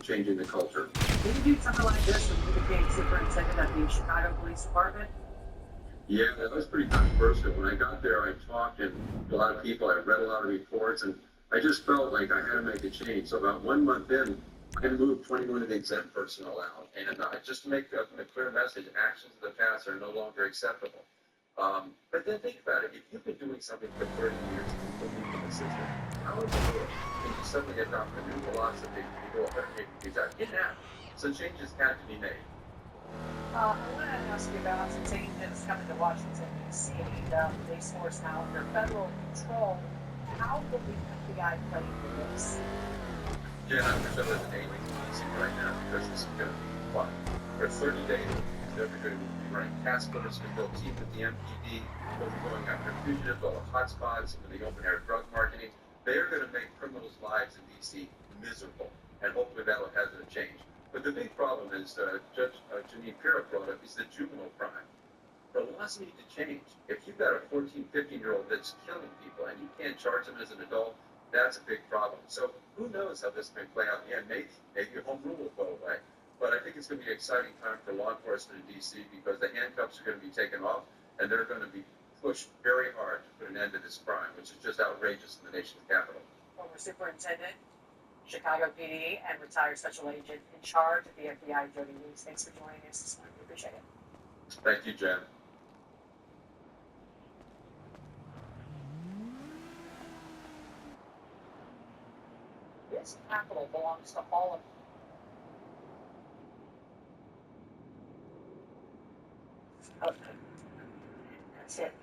changing the culture. Did you do something like this when you became superintendent of the Chicago Police Department? Yeah, that was pretty controversial. When I got there, I talked to a lot of people. I read a lot of reports, and I just felt like I had to make a change. So about 1 month in, I moved 21 of the exempt personnel out, and just to make a clear message, actions of the past are no longer acceptable. But then think about it. If you've been doing something for 30 years and you believe in the system, how in the world can you suddenly adopt a new philosophy and go 180 degrees out? It happened. So changes had to be made. I want to ask you about some changes coming to Washington, D.C. The police force now under federal control. How will the FBI play into this? Yeah, I'm sure there's an alien in DC right now because this is going to be fun. For 30 days, they're going to be running task forces, they'll team with the MPD, they'll be going after fugitives, all the hotspots, and the open-air drug marketing. They're going to make criminals' lives in DC miserable, and hopefully that'll have to change. But the big problem is, Judge Janine Pirro brought up, is the juvenile crime. The laws need to change. If you've got a 14, 15-year-old that's killing people and you can't charge them as an adult, that's a big problem. So who knows how this may play out in the end? Maybe home rule will go away. But I think it's going to be an exciting time for law enforcement in D.C. because the handcuffs are going to be taken off and they're going to be pushed very hard to put an end to this crime, which is just outrageous in the nation's capital. Former Superintendent, Chicago PD, and retired Special Agent in charge of the FBI, Jody Weeks. Thanks for joining us this morning. We appreciate it. Thank you, Jen. This capital belongs to all of you. Okay. That's it.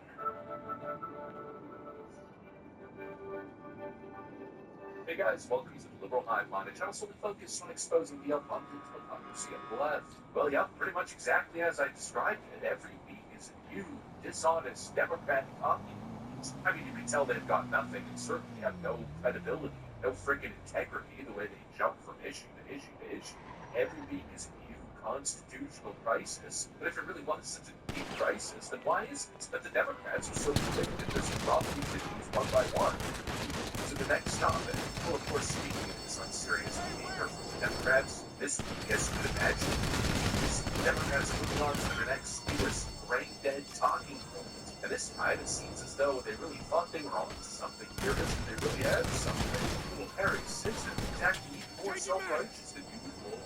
Hey guys, welcome to the Liberal Hive Mind, a channel solely focused on exposing the abundant hypocrisy of the left. Well, yeah, pretty much exactly as I described it. Every week is a new, dishonest Democrat copy. I mean, you can tell they've got nothing and certainly have no credibility, no freaking integrity the way they jump from issue to issue to issue. Every week is a new constitutional crisis. But if it really was such a deep crisis, then why is it that the Democrats are so quick to just drop these issues one by one? To the next topic. Well, of course, speaking of this unserious behavior from the Democrats, this week, as you could imagine, the Democrats are moving on to their next newest brain-dead talking point. And this time, it seems as though they really thought they were onto something here, as they really had something. Little Harry Simpson is actually even more self-righteous than usual.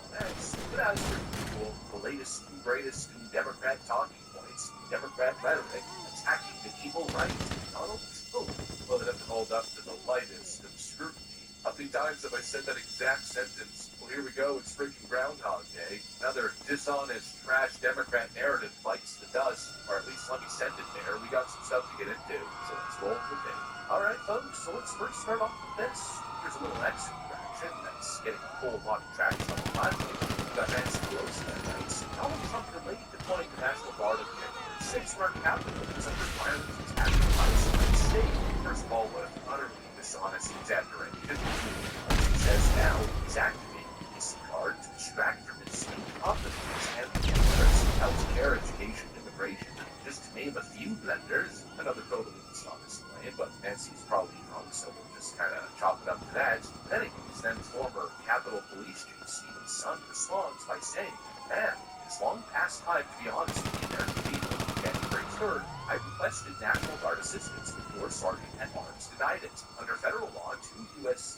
But as per usual, the latest and greatest in Democrat talking points, Democrat rhetoric, attacking the evil right, Donald Trump. Well, it doesn't hold up to the lightest of scrutiny. How many times have I said that exact sentence? Well, here we go, it's freaking Groundhog Day. Another dishonest, trash Democrat narrative bites the dust, or at least let me send it there. We got some stuff to get into, so let's roll with it. Alright, folks, so let's first start off with this. Here's a little extra traction that's getting a whole lot of traction on the platform. We got Nancy Pelosi that night. Donald Trump delayed deploying the National Guard on January 6th for our capital as a requirement to attack the Palestinian state. First of all, what an utterly dishonest exaggeration. He says now he's activating the PC card to distract from his incompetence and interests in healthcare, education, immigration, just to name a few blenders. Another totally dishonest claim, but Nancy's probably wrong, so we'll just kind of chalk it up to that. But anyways, then former Capitol Police Chief Stephen Sun responds by saying, man, it's long past time to be honest with the American people. January 3rd, I requested National Guard assistance before Sergeant at Arms denied it. Under federal law 2 U.S.C.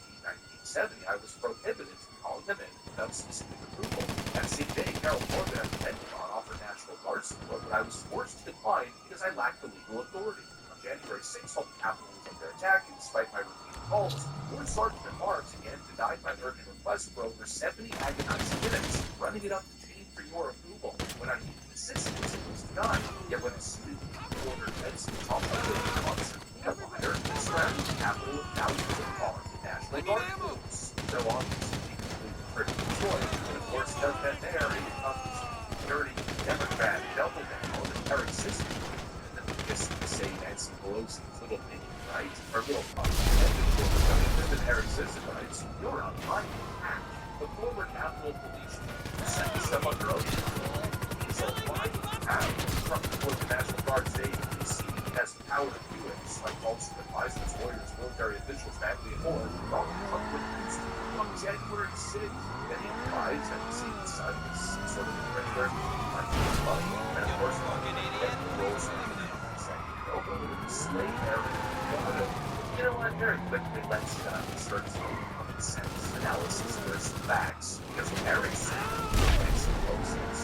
1970, I was prohibited from calling them in without specific approval. That same day, Carol Corbett at the Pentagon offered National Guard support, but I was forced to decline because I lacked the legal authority. On January 6th, while the Capitol was under attack, and despite my repeated calls, Lord Sergeant at Arms again denied my urgent request for over 70 agonizing minutes, running it up the chain for your approval. When I needed assistance, it was denied. Yet when it suited me, the order fence the top of the officer Wire and surrounded the Capitol with thousands of armed National Guard troops. So obviously, completely pretty Detroit. And of course, does that there, it becomes dirty Democrat double down and Eric Sisson. And then we just say Nancy Pelosi's little minion, right? Or little and then Eric Sisson writes, you're on my hack. The former Capitol Police Chief sent stuff under oath. So why have Trump deployed the National Guard today in D.C. has the power to do it, despite false advisors, lawyers, military officials, family, and more. Donald Trump refused on January 6th, and he right? And see the son is some sort of grifter, money, and of course, money, and the roles of the second over the slave era. You know what? Very quickly, let's start some common sense analysis of some facts, because Eric's makes some closeness.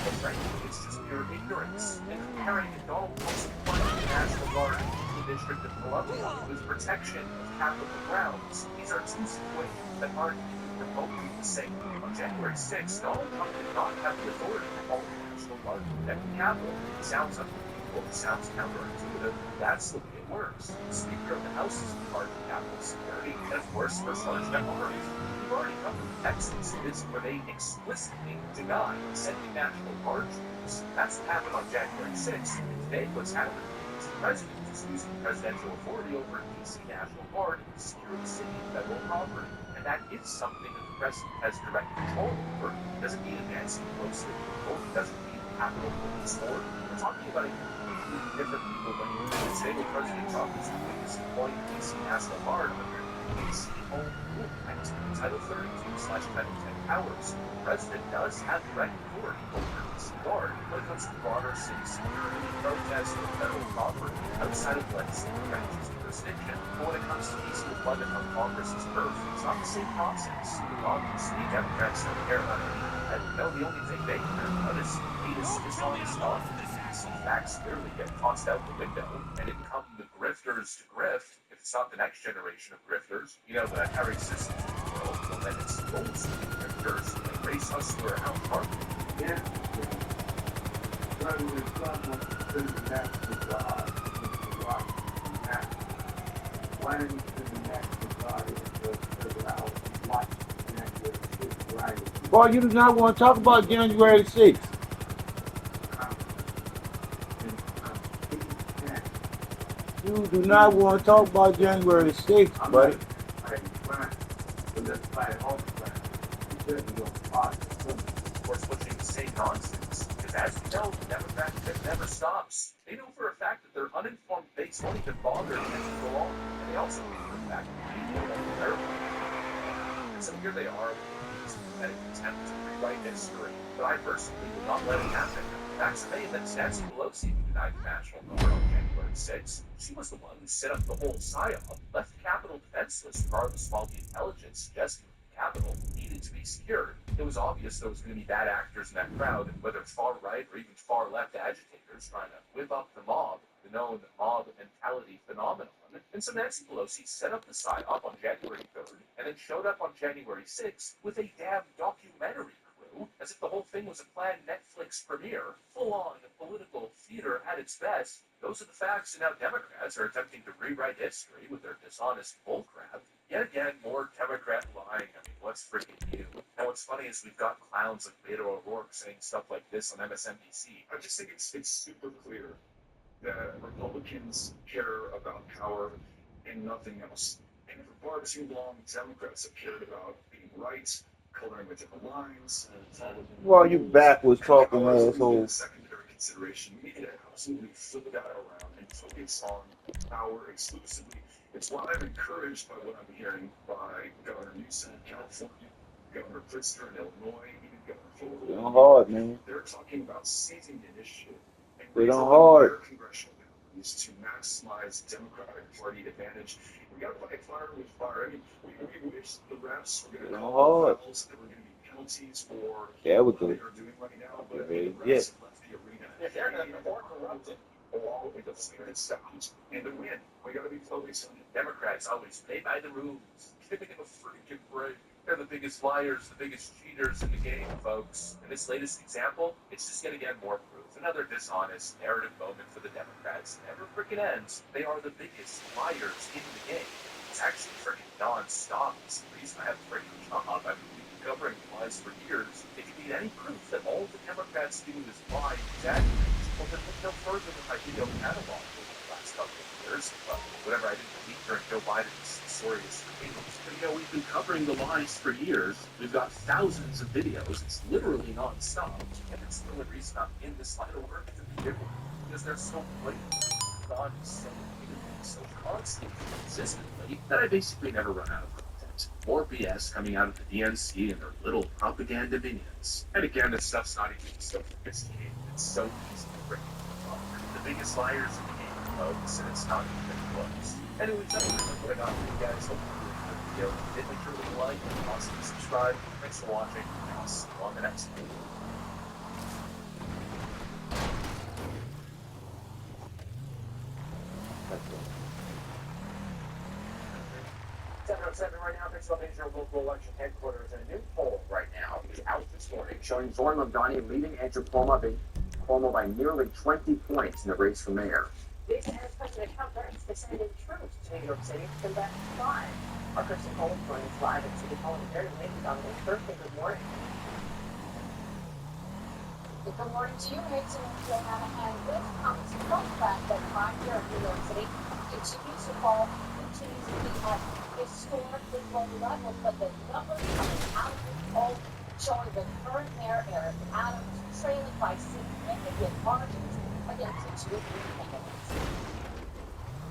But frankly, it's just pure ignorance. And comparing Donald Trump's deployment of the National Guard in the District of Columbia with protection of Capitol grounds, these are two situations that aren't even remotely the same. On January 6th, Donald Trump did not have the authority to call the National Guard to protect the Capitol. It sounds unbelievable, it sounds counterintuitive. That's the way it works. The Speaker of the House is in charge of Capitol security, and of course, First Sergeant Democrats. We've already covered Texas, where they explicitly deny sending National Guard troops. That's what happened on January 6th. And today, what's happening is the president is using presidential authority over DC National Guard to secure the city and federal property. And that is something that the president has direct control over. It doesn't mean advancing closely control. It doesn't mean Capitol Police Force. We're talking about a completely different legal when today the President Trump is deploying the DC National Guard under DC Home Rule Act, Title 32/Title 10 powers. The President does have direct authority over DC Guard when it comes to broader city security, protests, or federal property outside of legislative branches jurisdiction. But when it comes to DC deployment on Congress's turf, it's not the same process. Obviously, Democrats don't care about it. And no, the only thing they care about is dishonest documents. Facts clearly get tossed out the window, and in come the grifters to grift. If it's not the next generation of grifters, you know, the Harry systems of the world, well, then it's the old school grifters, like Race Hustler and Al Sharpton. Yeah. Brother, it's not to the national God, why don't you send the national God to figure out what January 6th right? Boy, you do not want to talk about January 6th. You do not want to talk about January 6th, buddy. Of course, pushing the same nonsense, because as you know, the Democrats never stops. They know for a fact that their uninformed base won't even bother to go along, and they also know for a fact that people don't verify. And so here they are, with this pathetic attempt to rewrite history, but I personally will not let it happen. Facts remain that Nancy Pelosi, who denied the National Guard on January 6th, she was the one who set up the whole psyop, left the Capitol defenseless regardless of all the intelligence suggesting the Capitol needed to be secured. It was obvious there was going to be bad actors in that crowd, whether far right or even far left agitators trying to whip up the mob, the known mob mentality phenomenon. And so Nancy Pelosi set up the psyop on January 3rd, and then showed up on January 6th with a damn documentary crew, as if the whole thing was a planned Netflix premiere, full-on political theater at its best. Those are the facts, and now Democrats are attempting to rewrite history with their dishonest bullcrap. Yet again, more Democrat lying. I mean, what's freaking new? And what's funny is we've got clowns like Beto O'Rourke saying stuff like this on MSNBC. I just think it's super clear that Republicans care about power and nothing else. And for far too long, Democrats have cared about being right, coloring with different lines. Well, you backwards talking asshole. asshole. Secondary consideration, we need to absolutely flip that around and focus on power exclusively. It's why I'm encouraged by what I'm hearing by Governor Newsom in California, Governor Pritzker in Illinois, even Governor They Hochul. on hard, man. They're talking about seizing the initiative and They on resolving hard. their congressional boundaries to maximize Democratic Party advantage. We got to fight fire with fire. I mean, we wish the refs were going They to on call hard. fouls, there were going to be penalties for There we what go. they are doing right now, but Yeah, the yeah. refs have left the arena. If they're not more corrupted. All of the spirit stopped and to win. We got to be focused on it. Democrats always play by the rules. Give them a freaking break. They're the biggest liars, the biggest cheaters in the game, folks. In this latest example, it's just going to get more proof. Another dishonest narrative moment for the Democrats. Never freaking ends. They are the biggest liars in the game. It's actually freaking non-stop. It's the reason I have a freaking job. I've been covering lies for years. If you need any proof that all the Democrats do is lie and exaggerate, well, then look no further than my video catalog over the last couple of years. Whatever I didn't delete during Joe Biden's censorious surveillance. But, you know, we've been covering the lies for years. We've got thousands of videos. It's literally non-stop. And it's the only reason I'm in this line of work to begin with. Because they're so blatant, so constantly, consistently, that I basically never run out of content. it. More BS coming out of the DNC and their little propaganda minions. And again, this stuff's not even so sophisticated. It's so easy to break into. The biggest liars in the game, folks, and it's not even close. Anyways, that's what I got for you guys. Hope you enjoyed the video. If you did, make sure to leave a like and possibly subscribe. Thanks for watching, and I'll see you on the next one. Right now, Pennsylvania local election headquarters, and a new poll right now is out this morning showing Zoran Mamdani leading Andrew Cuomo by nearly 20 points in the race for mayor. This as President Trump threatens to send in troops to New York City to combat crime. Our Kristen Cole joins live at City Hall very late on this Thursday. Good morning. Good morning to you, Higgs and Joanna, and this comes from the fact that crime here in New York City continues to fall, continues to be at historically low levels, but the numbers coming out of the poll showing the current mayor, Eric Adams, trailing by significant margins against the two incumbents.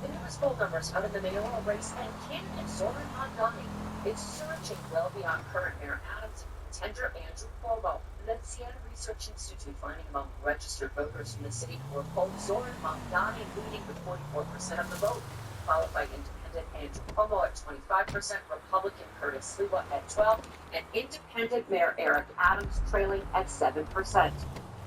The newest poll numbers out of the mayoral race and candidate Zoran Mamdani is surging well beyond current mayor Adams, contender Andrew Cuomo. The Siena Research Institute finding among registered voters from the city who were polled Zoran Mamdani leading with 44% of the vote, followed by independent Andrew Cuomo at 25%, Republican Curtis Sliwa at 12%, and independent Mayor Eric Adams trailing at 7%.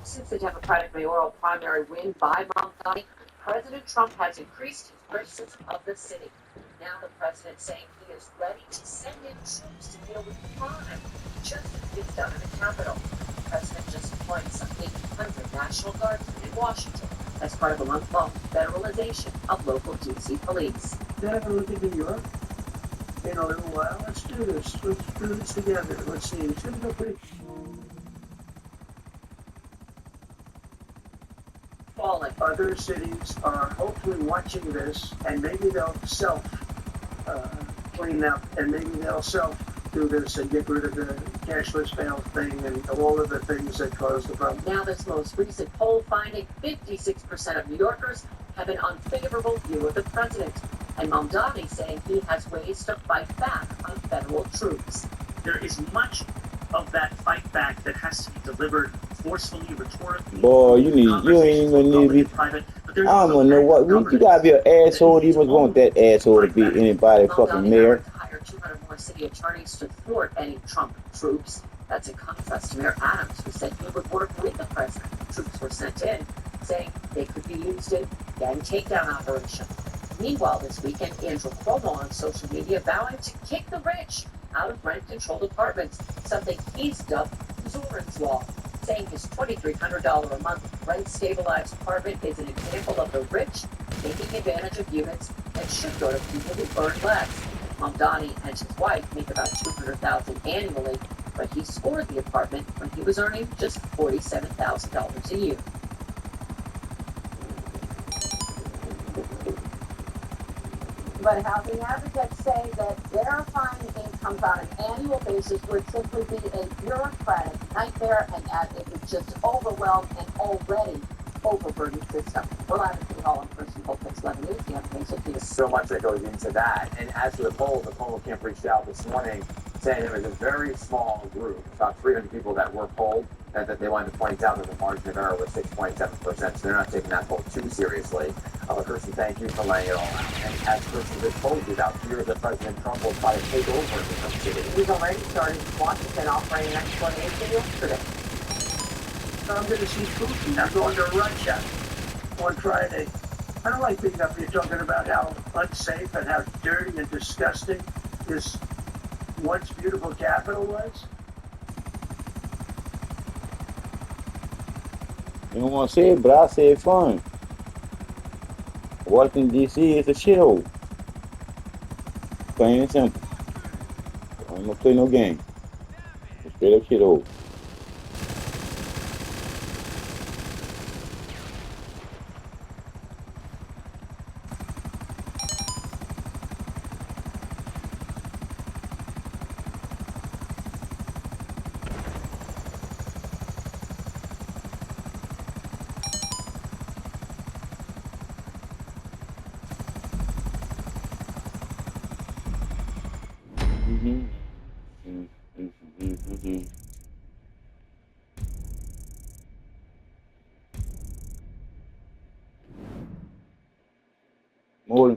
Since the Democratic mayoral primary win by Mamdani, President Trump has increased his criticism of the city. Now the president saying he is ready to send in troops to deal with crime, just as it's done in the Capitol. The president just appointed some 800 National Guardsmen in Washington as part of a month-long federalization of local D.C. police. To have a look at New York in a little while. Let's do this. Let's do this together. Let's see. It's going to go pretty. Falling. Other cities are hopefully watching this, and maybe they'll clean up, and maybe they'll do this and get rid of the cashless mail thing and all of the things that cause the problem. Now this most recent poll finding 56% of New Yorkers have an unfavorable view of the president, and Mamdani saying he has ways to fight back on federal troops. There is much of that fight back that has to be delivered forcefully, rhetorically. Boy, you ain't even need to be. Private, I don't want to know what. You gotta be an asshole. You must want that asshole to be anybody fucking mayor. To hire 200 more city attorneys to thwart any Trump troops. That's in contrast to Mayor Adams, who said he would work with the president. Troops were sent in, saying they could be used in gang takedown operation. Meanwhile, this weekend, Andrew Cuomo on social media vowing to kick the rich out of rent-controlled apartments, something he's dubbed Zoran's Law, saying his $2,300 a month rent-stabilized apartment is an example of the rich taking advantage of units that should go to people who earn less. Mamdani and his wife make about $200,000 annually, but he scored the apartment when he was earning just $47,000 a year. But housing advocates say that verifying incomes on an annual basis would simply be a bureaucratic nightmare, and that it would just overwhelm an already overburdened system. We're live at City Hall in person, Hope 11 News. The information feed is So much that goes into that. And as for the poll camp reached out this morning saying there was a very small group, about 300 people that were polled, that they wanted to point out that the margin of error was 6.7%, so they're not taking that poll too seriously. Kirsten, thank you for laying it all out. And as Kirsten just told you about fears that President Trump will try to take over in some cities. We've already started Washington offering an explanation yesterday. I'm going to see Putin. I'm going to Russia on Friday. I don't like being up here talking about how unsafe and how dirty and disgusting this once beautiful capital was. You don't want to say it, but I say it fun. Washington, D.C. is a shithole. Plain and simple. I'm going to play no game. It's a straight up shithole. Mm-hmm.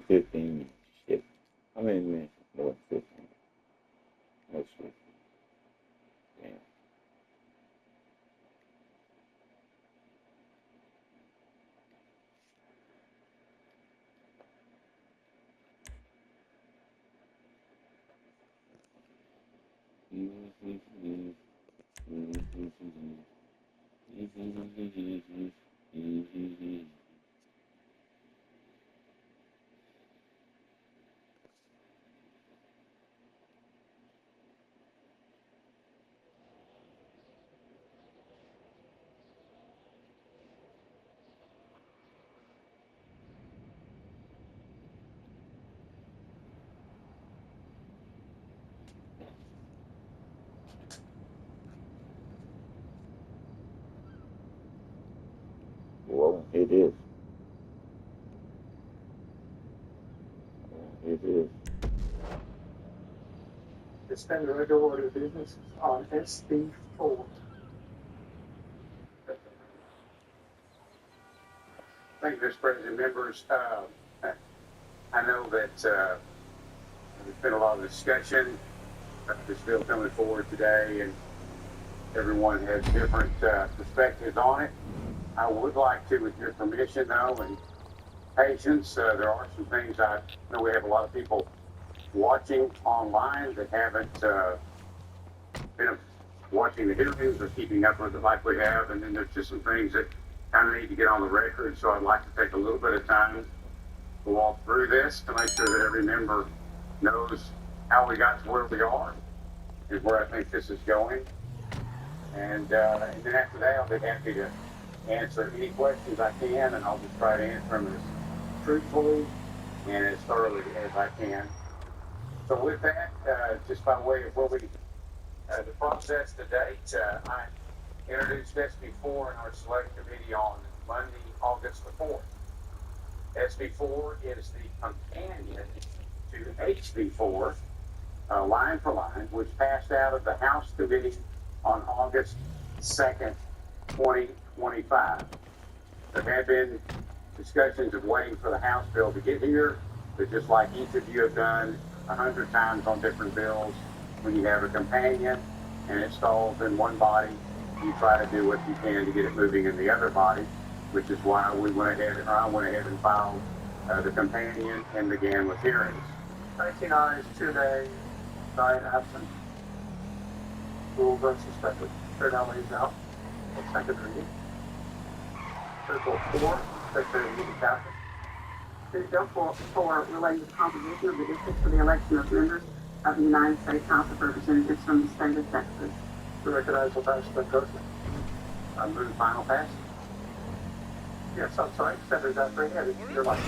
15 minutes. Shit. How many minutes? More than 15. That's 15. Damn. Well, it is. It is. Suspend regular order of business on SB4. Thank you, Mr. President. Members, I know that there's been a lot of discussion about this bill coming forward today, and everyone has different perspectives on it. I would like to, with your permission, though, and patience, there are some things I know we have a lot of people watching online that haven't been watching the hearings or keeping up with it like we have, and then there's just some things that kind of need to get on the record, so I'd like to take a little bit of time to walk through this to make sure that every member knows how we got to where we are and where I think this is going. And then after that, I'll be happy to answer any questions I can, and I'll just try to answer them as truthfully and as thoroughly as I can. So with that, just by way of where we, the process to date, I introduced SB4 in our select committee on Monday, August the 4th. SB4 is the companion to HB4, line for line, which passed out of the House Committee on August 2nd, 2025. There have been discussions of waiting for the House bill to get here, but just like each of you have done 100 times on different bills, when you have a companion and it stalls in one body, you try to do what you can to get it moving in the other body, which is why we went ahead, or I went ahead and filed the companion and began with hearings. 19 ayes, 2 nays, 9 absent. Rules are suspended. Third now lays out. Second reading. Article 4, Secretary of the Captain. Bill 4 relating to the composition of the district for the election of members of the United States House of Representatives from the state of Texas. To recognize the passage by President. I move final passage. Yes, I'm sorry. Senator Zachary, your life.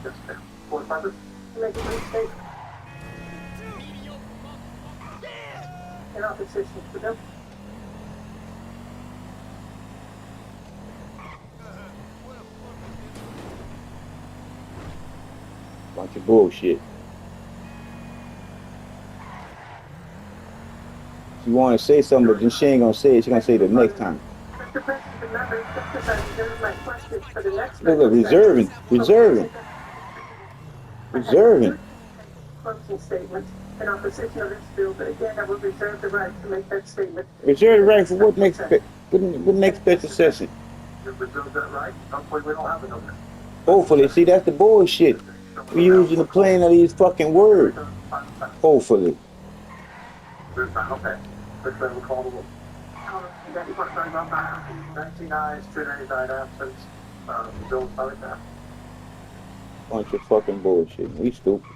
Yes, ma'am. Board members? Make a brief statement. In opposition to the bill. Bunch of bullshit. She want to say something, but then she ain't gonna say it. She gonna say it the next time. Mr. President, the members just reserve my questions for the next. Look, reserving. Closing statement in opposition of this bill, but again, I will reserve the right to make that statement. Reserve the right for what next special session? You reserve that right. Hopefully we don't have it on there. Hopefully, see, that's the bullshit. We using the plain of these fucking words. Hopefully. Move final passage. Secretary will call the roll. That report very well by 19 ayes, 2 nays, 9 absent. The bill is finally passed. Bunch of fucking bullshit. We stupid.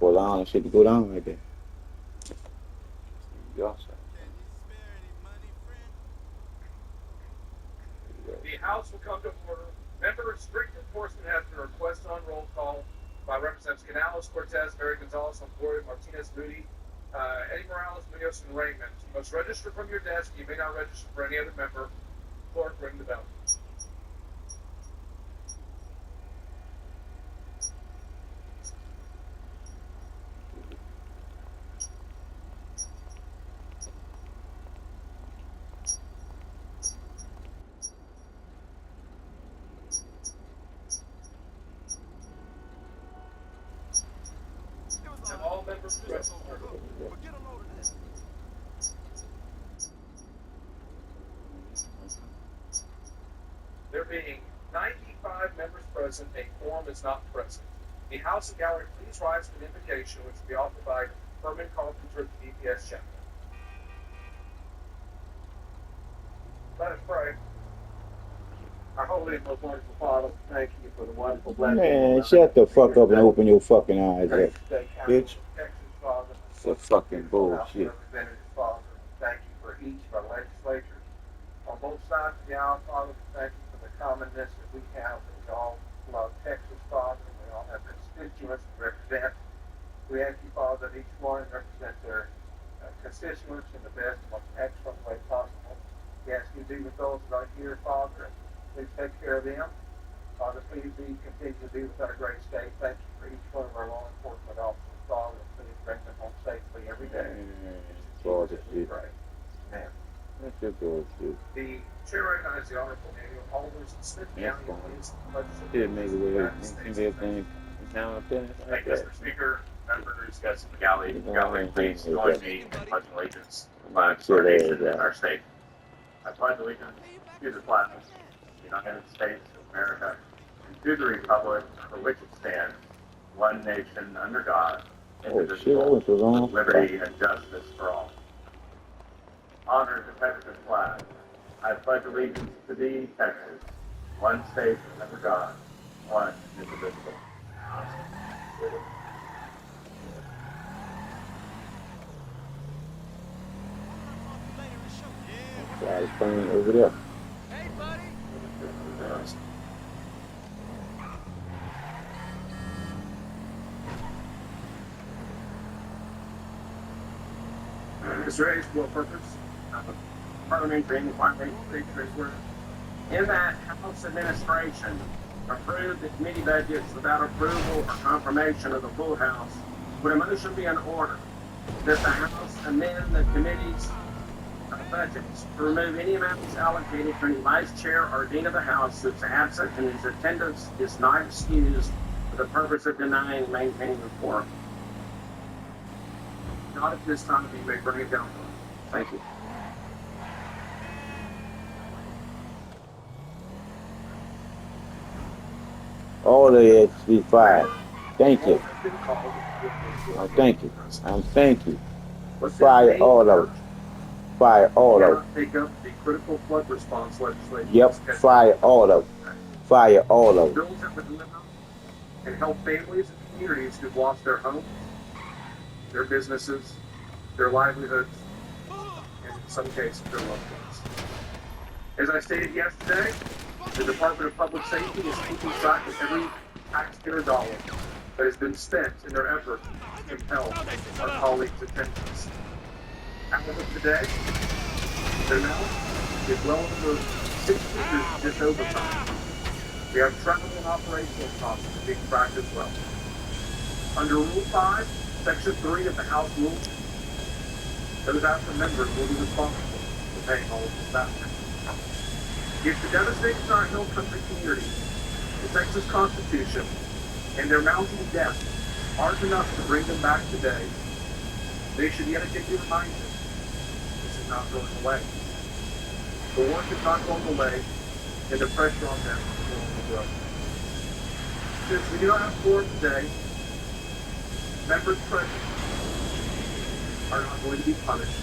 For allowing shit to go down like that. Y'all say. The House will come to order. Member strict enforcement has been requested on roll call by Representatives Canales, Cortez, Mary Gonzalez, Longoria, Martinez, Moody, Eddie Morales, Munoz, and Raymond. You must register from your desk. You may not register for any other member. Clerk, ring the bell. being 95 members present, a quorum is not present. The House and gallery, please rise for the invocation, which will be offered by Herman Carpenter of the DPS Chapel. Let us pray. Our holy and most wonderful Father, thank you for the wonderful blessing. Man, shut the fuck up and open your fucking eyes up, bitch. Texas, Father. It's fucking bullshit. Representatives, Father. Thank you for each of our legislatures. On both sides of the aisle, Father, thank you for the commonness that we have. That we all love Texas, Father. We all have constituents to represent. We ask you, Father, that each one represent their constituents in the best, most excellent way possible. We ask you to be with those that are here, Father, and please take care of them. Father, please continue to be with our great state. Thank you for each one of our law enforcement officers, Father, and please bring them home safely every day. Lord, Jesus, we pray. Amen. That's your bullshit. The chair recognizes the Honorable Daniel Alders, Smith That's County, fine. is Did make it with everything down up there. Thank you, Mr. Speaker, members, guests in the gallery, please join me in pledge allegiance to our nation and our state. I pledge allegiance to the flag of the United States of America and to the republic for which it stands, one nation under God, Oh shit, I indivisible, went the wrong with liberty and justice for all. Honor the Texas flag. I pledge allegiance to thee, Texas, one state under God, one indivisible. Flag is playing over there. Mr. Hayes, for purpose, parliamentary inquiry, in that House administration approved the committee budgets without approval or confirmation of the full House, would a motion be in order that the House amend the committee's budgets to remove any amounts allocated for any vice chair or dean of the House who is absent and whose attendance is not excused for the purpose of denying and maintaining the quorum? Not at this time, you may bring it down. Thank you. All of it to be fired. Thank you. Oh, thank you. Thank you. Fire all of it. Fire all of it. Take up the critical flood response legislation. Yep, fire all of it. Fire all of it. Bills that would deliver and help families and communities who've lost their homes, their businesses, their livelihoods, and in some cases, their loved ones. As I stated yesterday, the Department of Public Safety is keeping track of every taxpayer dollar that has been spent in their effort to compel our colleagues' attendance. As of today, their amount is well over 6 figures just over time. We have travel and operational costs that are being tracked as well. Under Rule 5, Section 3 of the House Rules, those AFTRA members will be responsible for paying all of this back. If the devastation in our hill country community, the Texas Constitution, and their mounting debt aren't enough to bring them back today, they should yet again be reminded this is not going away. The work is not going away, and the pressure on them will only grow. Since we do not have quorum today, members present are not going to be punished,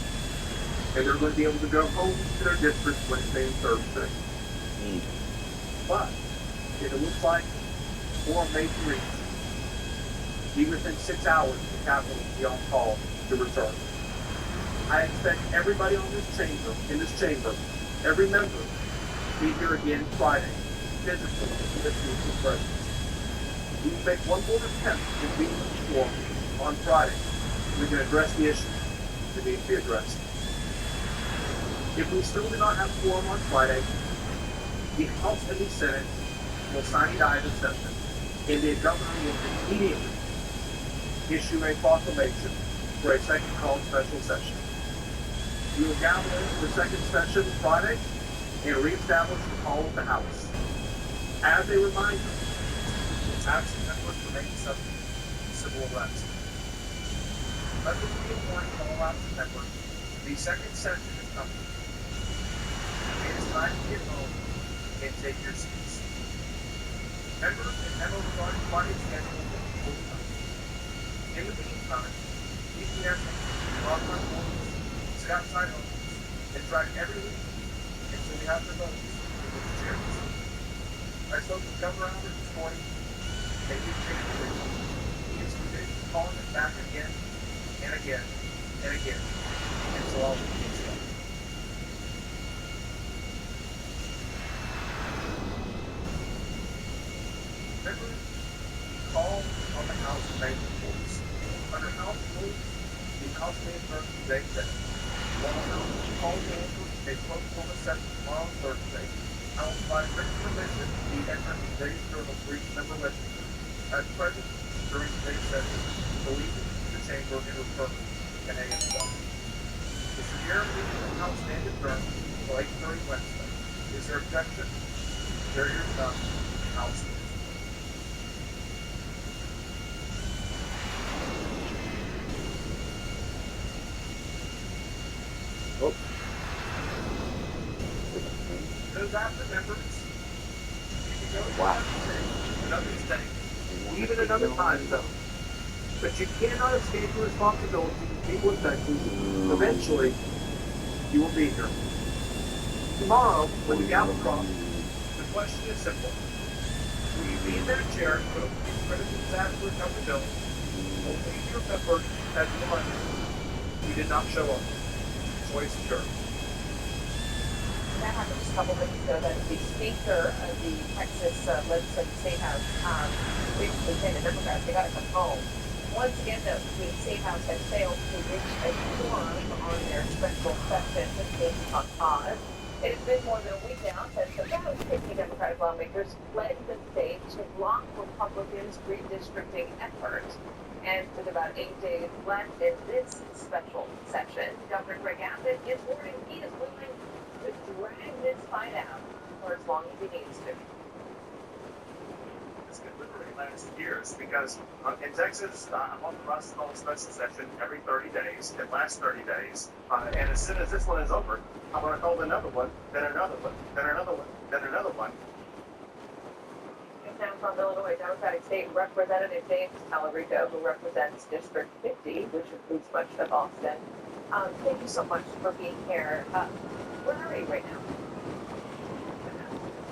and they're going to be able to go home to their districts Wednesday and Thursday. But if it looks like quorum may be reached, be within 6 hours the Capitol will be on call to return. I expect everybody in this chamber, every member, to be here again Friday, physically, with the presence. We will make one more attempt to be before on Friday. We can address the issues that need to be addressed. If we still do not have quorum on Friday, the House and the Senate will sign the acceptance, and the governor will immediately issue a proclamation for a second called special session. We will gather into the second session Friday and reestablish the call of the House. As a reminder, absent members remain subject to civil arrest. Let me be warned to all absent members, the second session is coming. It is time to get home and take your seats. Remember, the memo regarding party schedule will be done. In the meantime, keep the air walk on homes, sit outside homes, and drive every week until we have the votes in the chairs. I spoke to Governor Albert this morning, and he's changed the vision. He is committed to calling it back again and again and again until all the kids go. Remember, call on the House banking rules. Under House rules, the House may adjourn today, while the House calls over a postponed session tomorrow, Thursday. I will provide written permission to be entered in today's journal for each member listening. As present during today's session, the leaving the chamber in return can hang itself. Mr. Chair, meeting the House stand adjourned until 8:30 Wednesday. Is there objection? There is none. House is. Those after members, you can go to another state, even another time zone. But you cannot escape the responsibility of people in Texas. Eventually, you will be here. Tomorrow, when the gavel drops, the question is simple. Will you be in that chair and vote for these critical disaster recovery bills, or will you remember as one who did not show up? Choice is yours. That happened just a couple weeks ago that the Speaker of the Texas Legislative State House basically said the Democrats, they got to come home. Once again, though, the State House has failed to reach a quorum on their special session based on cause. It has been more than a week now since about 50 Democratic lawmakers fled the state to block Republicans' redistricting efforts. And with about 8 days left in this special session, Governor Greg Abbott is warning he is willing to drag this fight out for as long as he needs to. This could literally last years because in Texas, I'm on the bus called a special session every 30 days. It lasts 30 days. And as soon as this one is over, I'm going to call another one, then another one, then another one, then another one. And now from Illinois Democratic State Representative James Talarico, who represents District 50, which includes much of Austin. Thank you so much for being here. Where are you right now?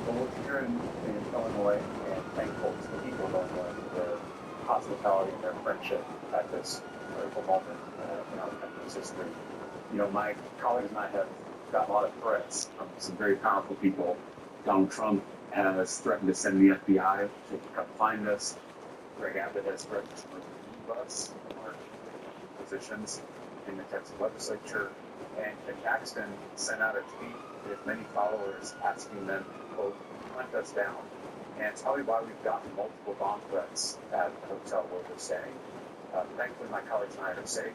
Well, we're here in Illinois and thankful to the people of Illinois for their hospitality and their friendship at this critical moment in our country's history. You know, my colleagues and I have got a lot of threats from some very powerful people. Donald Trump has threatened to send the FBI to come find us. Greg Abbott has threatened to remove us from our positions in the Texas legislature. And Ken Paxton sent out a tweet with many followers asking them to, quote, hunt us down. And it's probably why we've gotten multiple bomb threats at the hotel where we're staying. Thankfully, my colleagues and I are safe,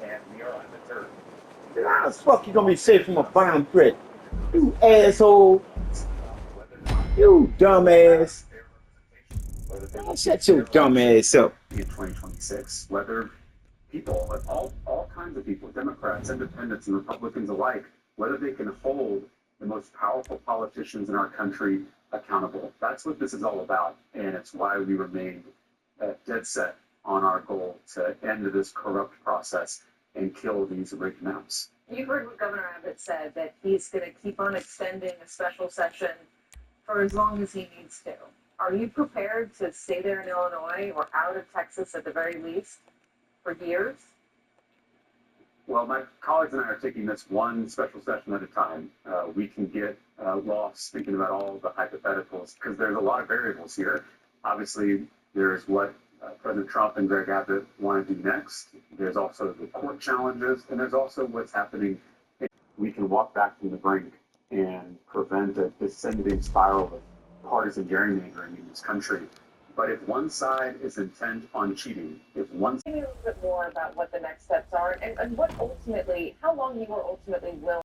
and we are undeterred. How the fuck you gonna be safe from a bomb threat? You asshole. You dumbass. Shut your dumb ass up. In 2026, whether people, all kinds of people, Democrats, independents, and Republicans alike, whether they can hold the most powerful politicians in our country accountable. That's what this is all about, and it's why we remain dead set on our goal to end this corrupt process and kill these rigged maps. You heard what Governor Abbott said, that he's going to keep on extending a special session for as long as he needs to. Are you prepared to stay there in Illinois or out of Texas at the very least for years? Well, my colleagues and I are taking this one special session at a time. We can get lost thinking about all the hypotheticals because there's a lot of variables here. Obviously, there's what President Trump and Greg Abbott want to do next. There's also the court challenges, and there's also what's happening. We can walk back from the brink and prevent a descending spiral of partisan gerrymandering in this country. But if one side is intent on cheating, if one... Tell me a little bit more about what the next steps are and what ultimately, how long you are ultimately willing